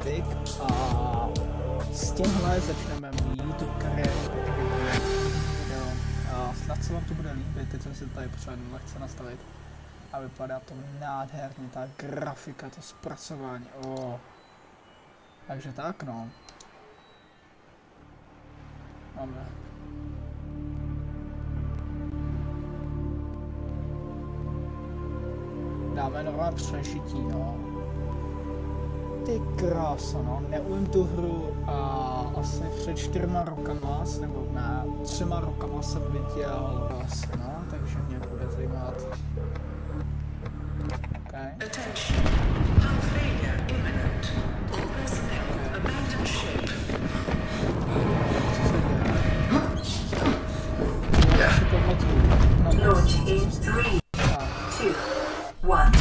Epic a s tímhle začneme YouTube kariéru. Jo, a snad se vám to bude líbit, teď jsem si tady potřeba lehce nastavit. A vypadá to nádherně, ta grafika, to zpracování, Takže tak no. Máme. Dáme nové přežití, no. Ty krása, no. Neumím tu hru asi před 4 rokama, nebo ne, 3 rokama jsem viděl asi, no, takže mě bude zajímat. Okay. Attention. Hull failure imminent. All personnel abandon ship. Launch in 3, 2, 1.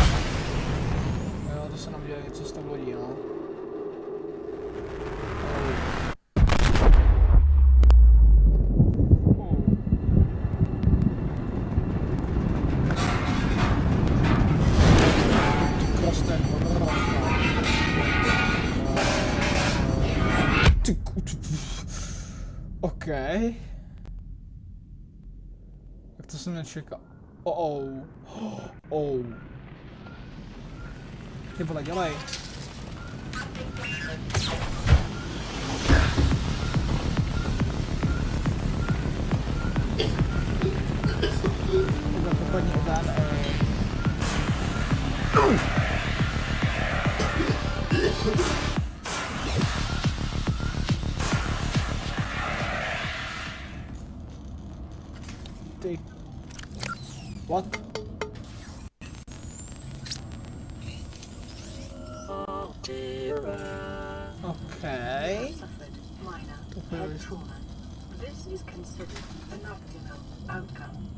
Jo, to se nám děje něco s tou lodí, no. OK. Tak to jsem nečekal. Ty vole, dělej. Popadně ten, Ty. What? Okay. This is considered an optimal outcome.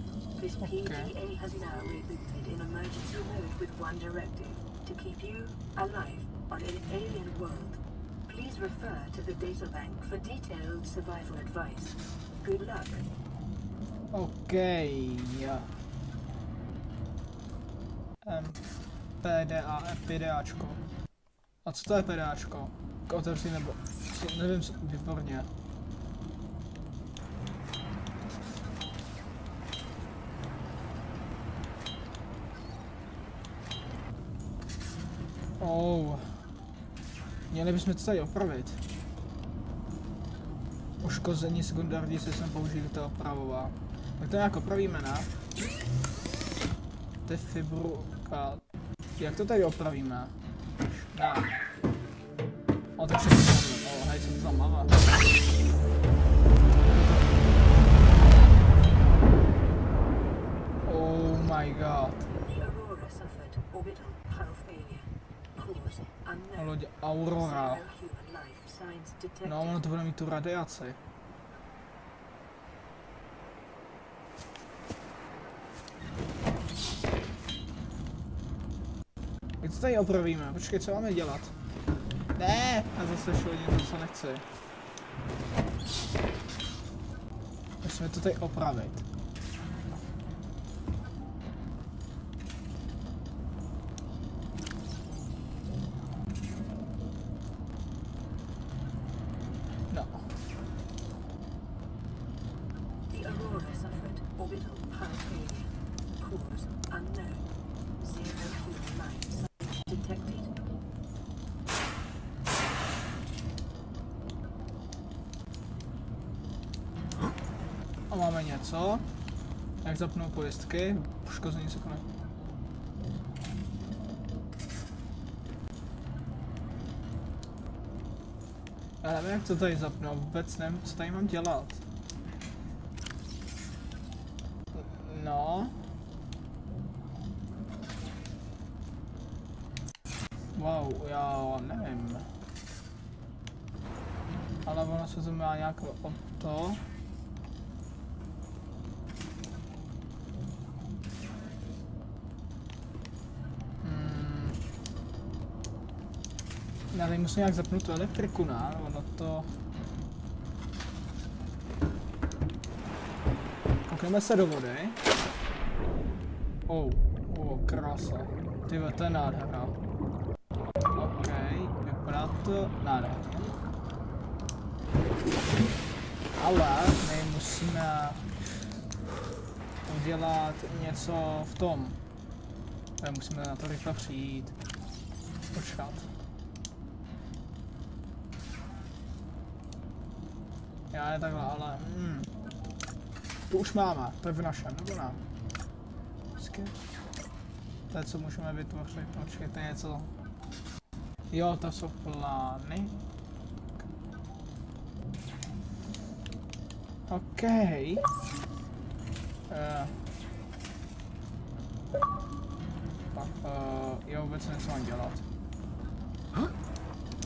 This PDA has now rebooted in emergency mode with one directive: to keep you alive on an alien world. Please refer to the databank for detailed survival advice. Good luck. Okay. PDAčko. A co to je PDAčko? Otevři nebo... Nevím, výborně. Měli bychom to tady opravit. Poškození sekundární se sem použili, to opravová. Tak to nějak opravíme, ne? To je fibruka. Jak to tady opravíme? Ne. Tak se to hej, co to tam má? Oh my god. Loď Aurora. No, ono to bude mít tu radiaci. Jak to tady opravíme? Počkej, co máme dělat? Ne, a zase šlo něco, co nechci. Musíme to tady opravit. No. The Aurora suffered orbital power failure. Cause unknown. Zero human life detected. A máme něco. Jak zapnout pojistky? Poškození se konec. Já nevím, jak to tady zapnout, vůbec nevím, co tady mám dělat. No. Wow, já nevím. Ale ono se to má nějak o to. Já tady musím nějak zapnout tu elektriku, ne? Ono to... Koukneme se do vody. Krása. Tyhle, to je nádhera. OK, vypadá udělat nádherně. Ale my musíme udělat něco v tom. Musíme na to rychle přijít. Počkat. Já je takhle, ale... Tu už máme, to je v našem, nebo ne? To je co můžeme vytvořit, počkejte něco. Jo, to jsou plány. OK. Jo, vůbec něco mám dělat.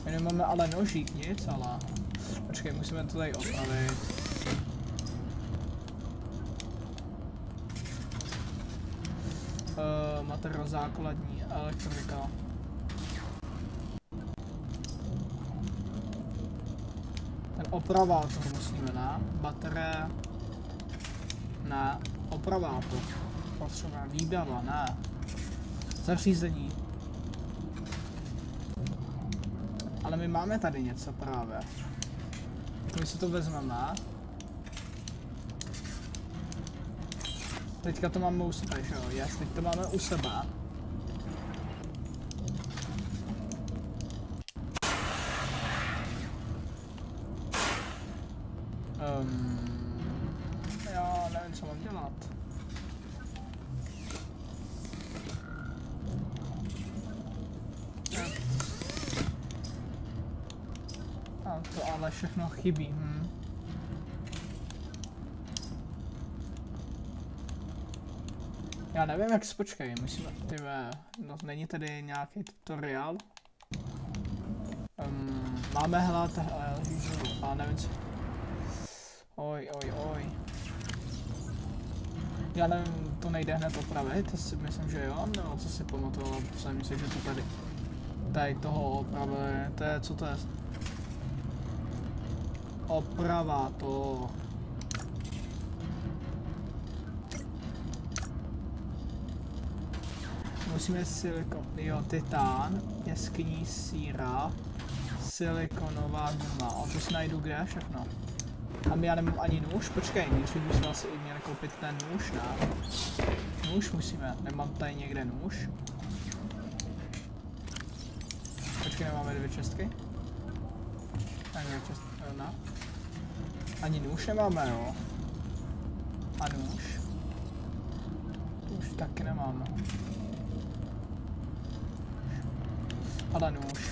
My nemáme ale nožík, nic, ale... Počkej, musíme to tady opravit. Materiál základní, elektronika. Ten opravátor musíme, ne? Baterie. Ne. Opravátor. Potřebujeme výbava, ne. Zařízení. Ale my máme tady něco právě. My si to vezmeme. Teďka to máme u sebe, že jo? Yes, teď to máme u sebe. Já nevím, co mám dělat. A to ale všechno chybí, Já nevím, jak se počkej, musíme, no není tady nějaký tutoriál? Máme hlad, ale nevím co. Oj. Já nevím, to nejde hned opravit, si myslím, že jo, nebo co si pamatoval, jsem myslím, že to tady toho opravili, to je, co to je? Oprava to. Musíme silikon, jo, titán, jeskyní síra, silikonová guma, to si najdu kde všechno. A já nemám ani nůž, počkej, nejdřív bychom asi i měli koupit ten nůž, ne? Nůž musíme, nemám tady někde nůž. Počkej, nemáme 2 čestky? Ne, 2 čestky, ne. Ani nůž nemáme, jo. A nůž. Nůž taky nemáme. Ale nůž.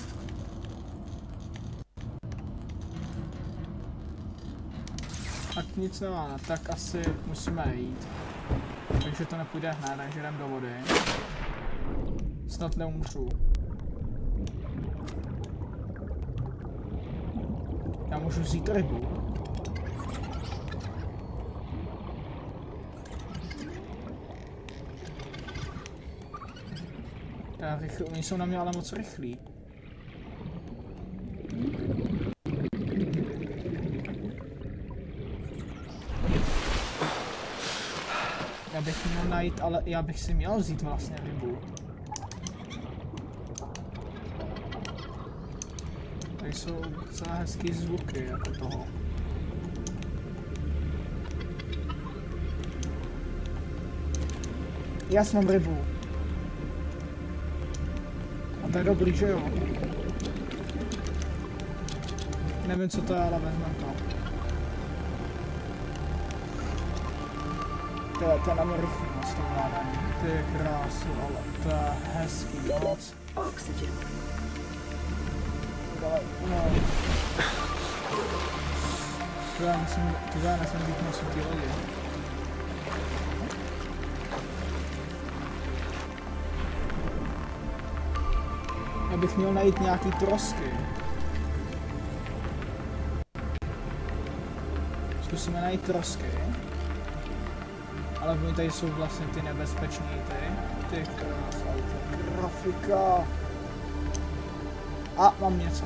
Tak nic nemáme, tak asi musíme jít. Takže to nepůjde hned, takže jdem do vody. Snad neumřu. Já můžu vzít rybu. Oni jsou na mě ale moc rychlí. Já bych měl najít, ale já bych si měl vzít vlastně rybu. Tady jsou docela hezký zvuky jako toho. Já mám rybu. A to je dobrý, že jo? Nevím, co to je, ale vezmeme to. To je na mě rychlost to vládání. Ty krásu, ale to je hezký moc. Ale no. To já nesmím být moc u té lodi. Já bych měl najít nějaký trosky. Zkusíme najít trosky. Ale oni tady jsou vlastně ty nebezpečný ty krás, ale ta grafika. A mám něco.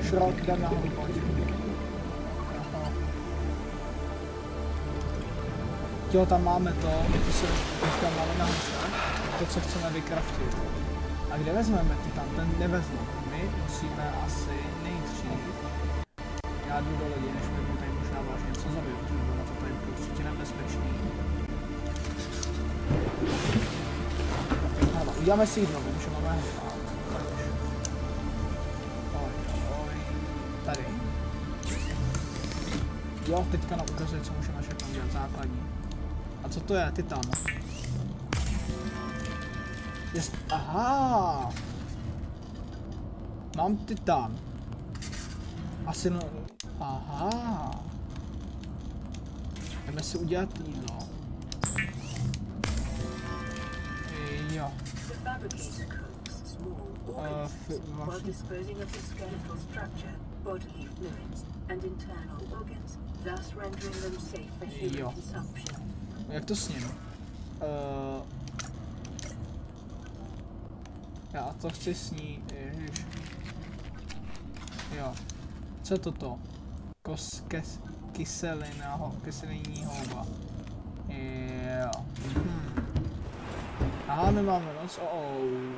Šrot, jdem nahoru, pojď. Jo, tam máme to se teďka máme nahoře, to, co chceme vykraftit. A kde vezmeme titan? Ten nevezmu. my musíme asi nejdřív. Já jdu do lodi, než mi tady možná vážně něco zabiju, protože na to tady bude určitě nebezpečný. Hele, uděláme si jídlo, že máme hlad. Oj, tady. Jo, teďka nám ukazuje, co můžeme všechno dělat základní. A co to je? Titan. Aha! Mám titan. Asi no... Aha! Jdeme si udělat jídlo. Jo. Jo. Jak to s ním? Já to chci snít, ježiš. Jo. Co je toto? Kyselinní houba. Jo. Aha, my máme noc,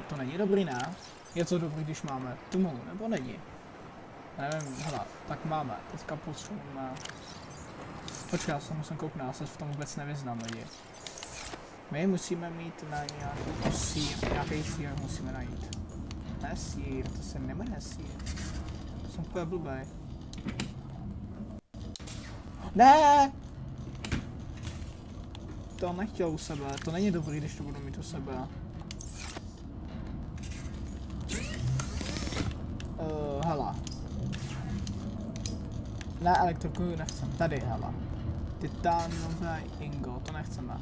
to není dobrý, ne? Je to dobrý, když máme tmu, nebo není? Nevím, hele, tak máme, teďka potřebujeme... Počkej, já se musím kouknout, já se v tom vůbec nevyznám lidi. My musíme mít na nějaký sír musíme najít. Ne sír, to se nemenuje sír. To jsem úplně blbej. Ne! To nechtěl u sebe, to není dobrý, když to budu mít u sebe. Hala. Ne, elektriku nechcem, tady hala. Titánové ingo, to nechceme.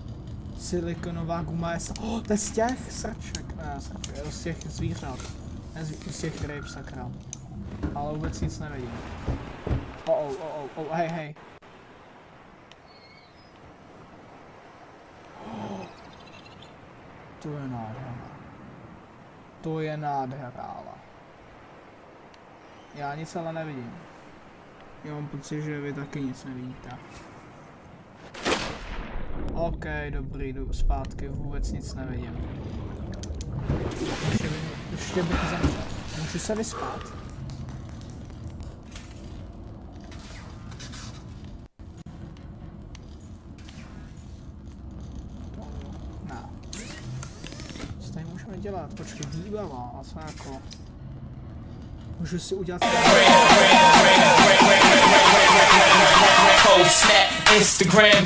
Silikonová guma je... to je z těch srček, ne srček, z těch zvířat. Ne z těch ryb, sakra. Ale vůbec nic nevidím. Hej. To je nádhera. To je nádhera. Já nic ale nevidím. Já mám pocit, že vy taky nic nevidíte. OK, dobrý, jdu zpátky, vůbec nic nevidím. Ještě bych zemřel. Můžu se vyspat? Ne. Co tady můžeme dělat? Počkej, výbava, a co jako? Můžu si udělat... Instagram.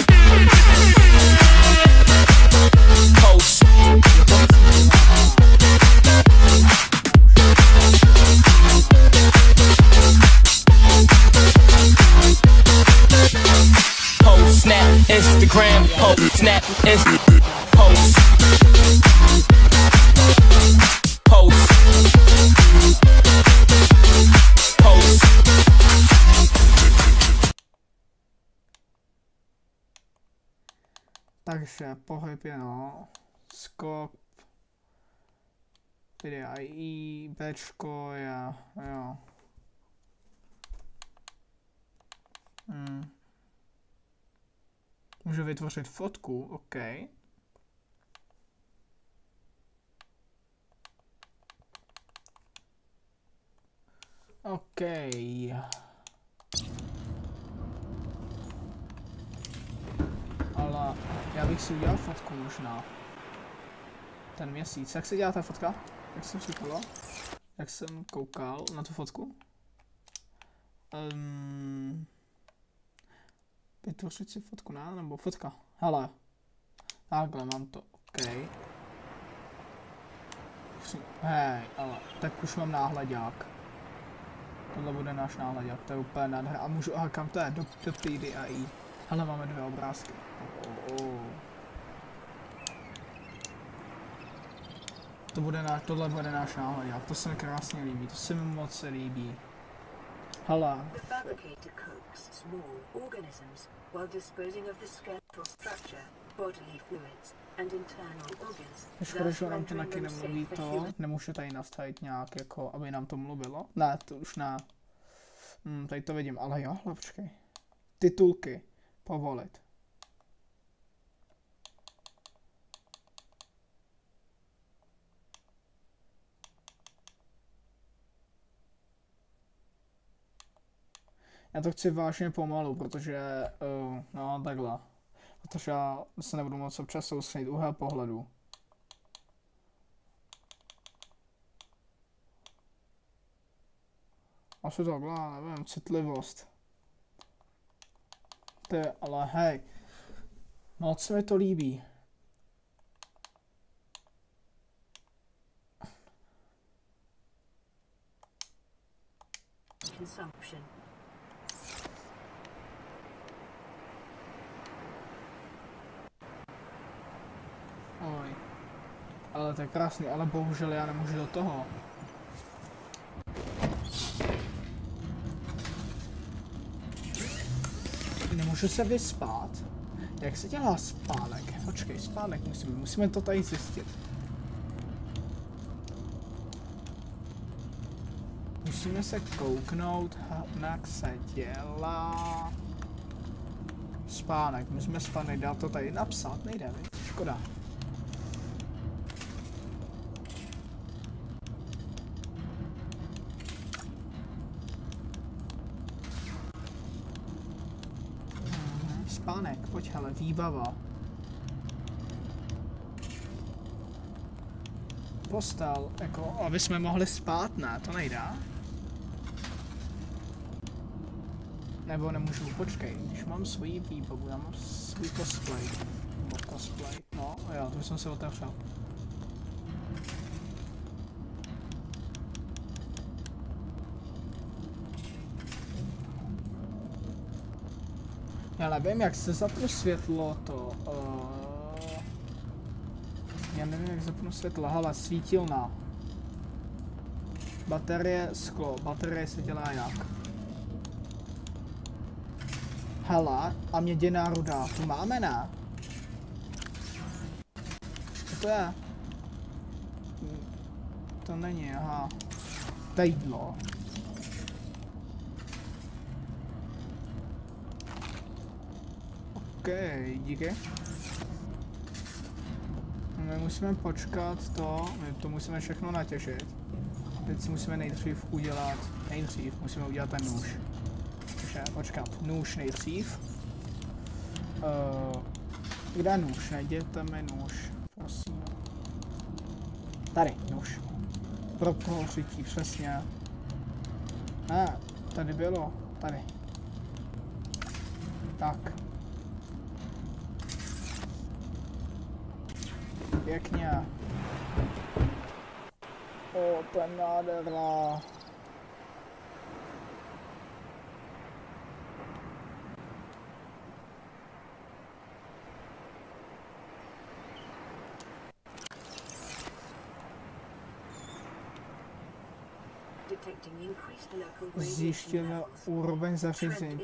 Post. Post, snap, Instagram, post, snap, post. Post. Post. Takže pohyb je no, skok, videa i Bčko je, jo. Můžu vytvořit fotku, OK. OK. Ale já bych si udělal fotku možná. Ten měsíc. Jak se dělá ta fotka? Jak jsem říkal? Jak jsem koukal na tu fotku? Vytvořit si fotku, ne? Nebo fotka. Hele. Takhle mám to. OK. Hej, ale tak už mám náhledák. Tohle bude náš náhledák, to je úplně nádhera. A můžu, aha, kam to je? Do PDI. Hele, máme 2 obrázky. Tohle bude náš náhledák, to se mi krásně líbí, to se mi moc líbí. Hele. Škoda, že nám to taky nemluví to, nemůžu tady nastavit nějak jako, aby nám to mluvilo. Ne, to už ne. Tady to vidím, ale jo, počkej. Titulky. Povolit. Já to chci vážně pomalu, protože, no takhle. Protože já se nebudu moc občas soustředit úhel pohledu. Asi takhle, nevím, citlivost. Ty, ale hej, moc se mi to líbí. Consumption. Oj. Ale to je krásný, ale bohužel já nemůžu do toho. Nemůžu se vyspat? Jak se dělá spánek? Počkej, spánek musíme to tady zjistit. Musíme se kouknout, jak se dělá spánek. Musíme spánek, dá to tady napsat, nejde, škoda. Spánek, pojď hele, výbava. Postel, jako, aby jsme mohli spát, ne, to nejde. Nebo nemůžu, počkej, když mám svoji výbavu, já mám svůj cosplay. No jo, to jsem se otevřel. Já nevím, jak se zapnu světlo, to... Já nevím, jak zapnu světlo, hele, svítilna. Baterie, sklo, baterie se dělá jak? Hele, a měděná ruda, tu máme, ne? Co to je? To není, aha. To je jídlo. OK, díky. My musíme počkat my to musíme všechno natěžit. Teď si musíme nejdřív musíme udělat ten nůž. Takže počkat, nůž nejdřív. Kde je nůž? Najděte mi nůž, prosím. Tady, nůž. Pro toho řití, přesně. Ne, tady bylo, tady. Tak. Pěkně. O, to je nádherná. Zjištěme úroveň zařízení.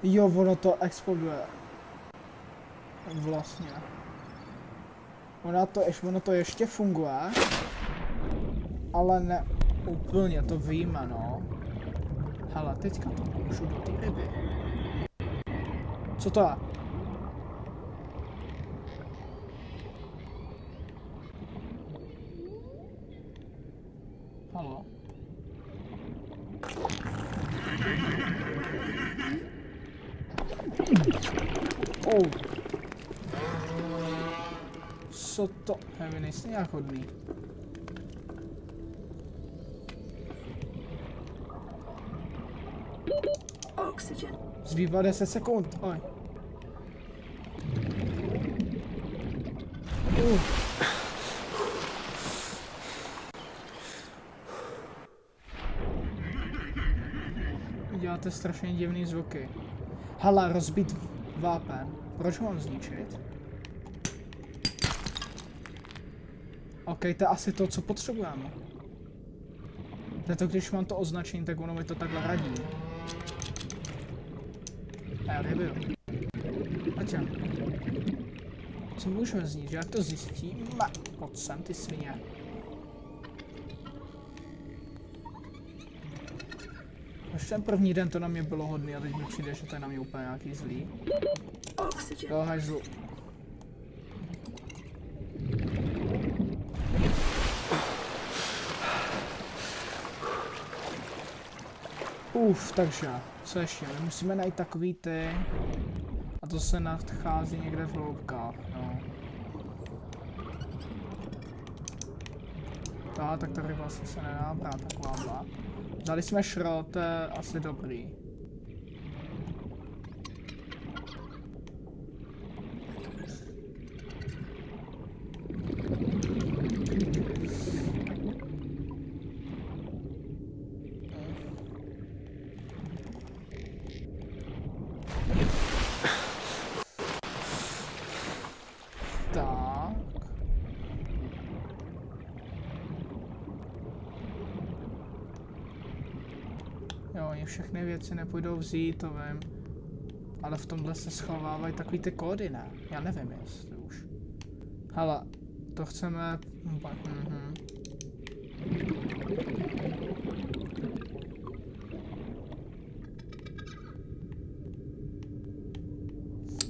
Jo, ono to exploduje. Vlastně. Ono to ještě funguje. Ale ne úplně, to víme, no. Hele, teďka to můžu do té ryby. Co to je? Halo? Oh. Co to? Vy nejste nějak hodný. Zbývá 10 sekund. Oj. Děláte strašně divný zvuky. Hala, rozbít vápen. Proč ho mám zničit? OK, to je asi to, co potřebujeme. To je to, když mám to označení, tak ono mi to takhle radí. A já nebyl. Aťa. Co můžeme zničit? Jak to zjistíme? Pojď sem, ty svině. Až ten první den to na mě bylo hodný a teď mi přijde, že to je na mě úplně nějaký zlý. Do hajzlu. Takže, co ještě? My musíme najít takový ty... A to se nachází někde v hloubkách, no. Tak tady vlastně se nedá brát takováhle. Dali jsme šrot, to je asi dobrý. Jo, oni všechny věci nepůjdou vzít, to vím. Ale v tomhle se schovávají takový ty kódy, ne? Já nevím, jestli už. Hele, to chceme...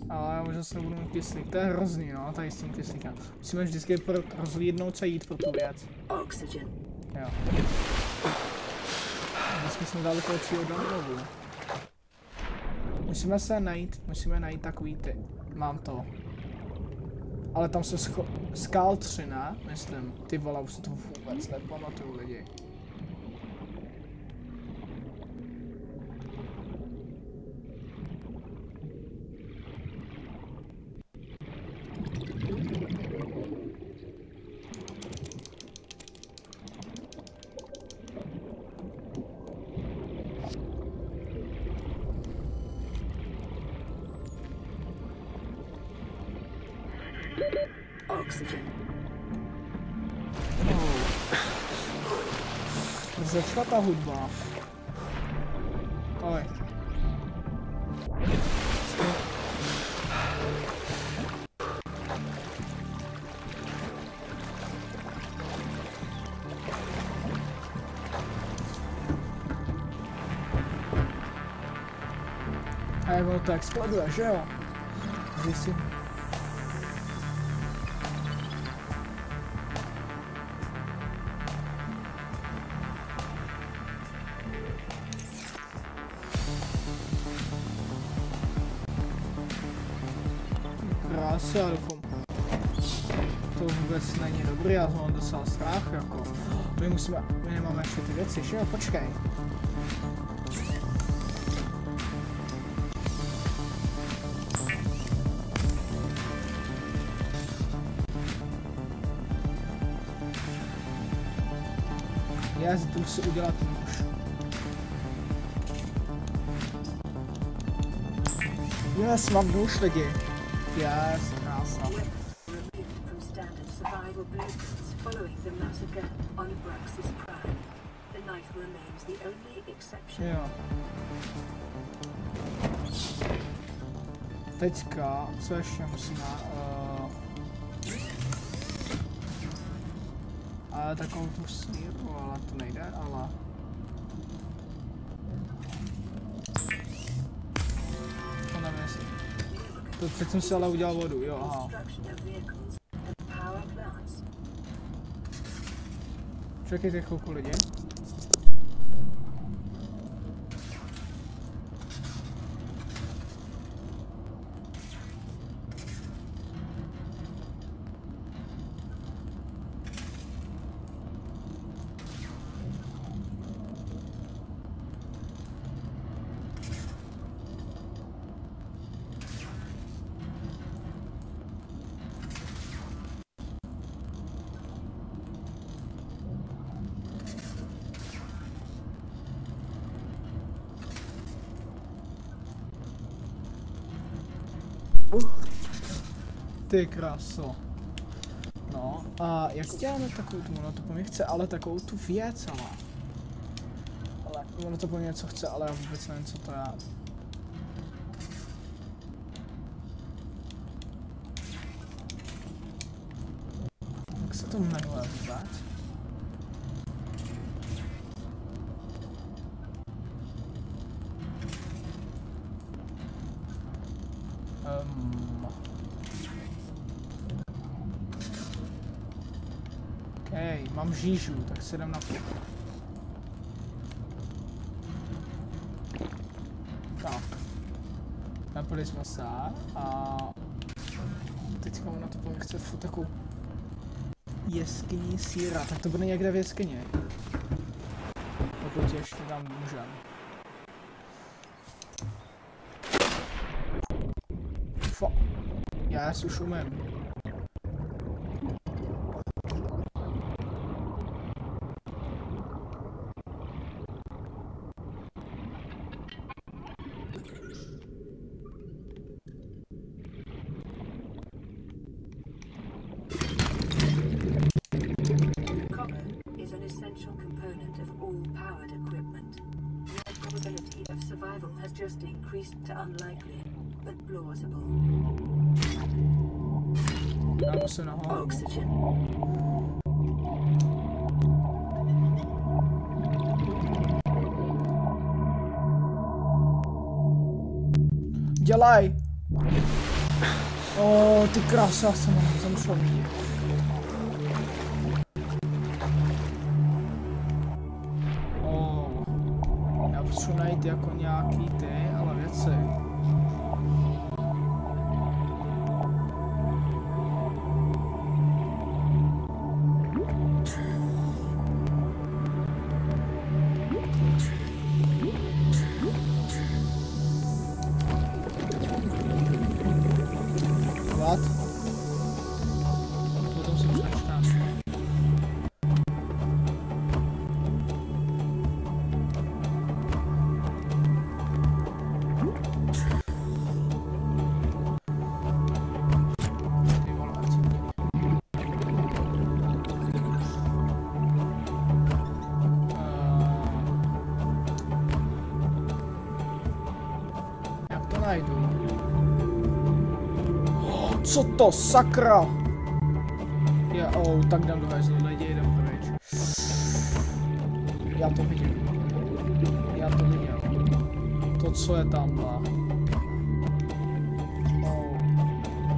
Ale já možná se nebudu mít kyslík, to je hrozný, no, tady s tím kyslíkem. Musíme vždycky rozlídnout se jít pro tu věc. Oxygen. Jo. Vždycky jsme dali toho cího domluvu. Musíme najít takový ty. Mám to. Ale tam se skál 3, ne? Myslím. Ty vole, už si to vůbec nepamatuju, lidi. Oxygen. Začala ta hudba. Oj. A jak ono to exploduje, že jo? Zjistím. Krásálku. To vůbec není dobrý, já mám docela strach, jako. My nemáme ještě ty věci, že jo? Počkej. Já jdu si udělat nůž. Yes, mám nůž, lidi. Yes, krása. Jo. Teďka, co ještě musíme? Ale takovou tu snírku, ale to nejde, ale... To nevím, jestli... To teď jsem si ale udělal vodu, jo, aha. Čekejte chvilku, lidi. Ty kráso. No a jak děláme takovou tu, ono to po mě chce, ale takovou tu věc, ale ono to po mě něco chce, ale já vůbec nevím, co to je. Jak se to jmenuje vůbec? Hej, mám žížu, tak se jdem na to. Byli jsme se a teďka ona to po mě chce furt takovou jeskyní síra, tak to bude někde v jeskyni. Pokud ještě tam můžem. Já už umím. Just increased to unlikely, but plausible. Oxygen. Dělaj! O, ty krása, jsem šel vidět. Já potřebuji najít jako nějaký ale věci. What? Potom si přečtám. Co to, sakra? Tak jdem dovezli lidi, jdem pryč. Já to vidím. To, co je tamhle.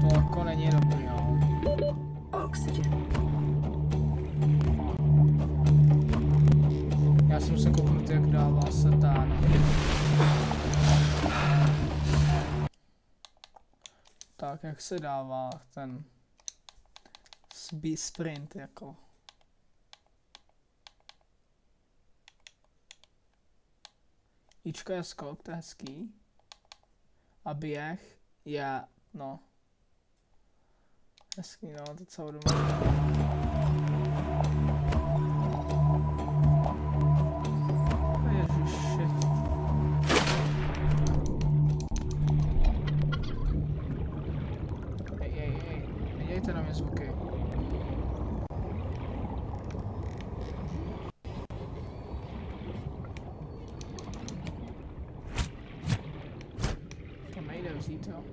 To jako není dobrý, jo. Já si musím kouknout, jak dává se tak, jak se dává ten sprint jako. Ičko je skok, to je hezký. A běh je, no. Hezký, no, to celou dobu. Ježiši. Nedějte na mě zvuky. To nejde vzít, jo.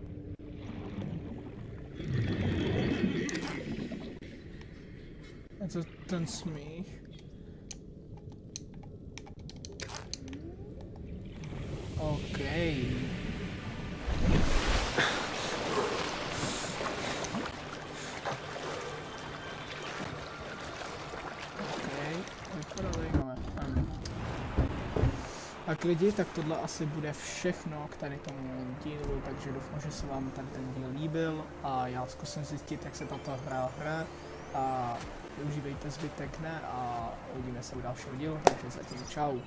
Je to ten smích. OK. Tak lidi, tak tohle asi bude všechno k tady tomu dílu, takže doufám, že se vám tady ten díl líbil a já zkusím zjistit, jak se tato hra hraje a využívejte zbytek dne a uvidíme se u dalšího dílu, takže zatím čau.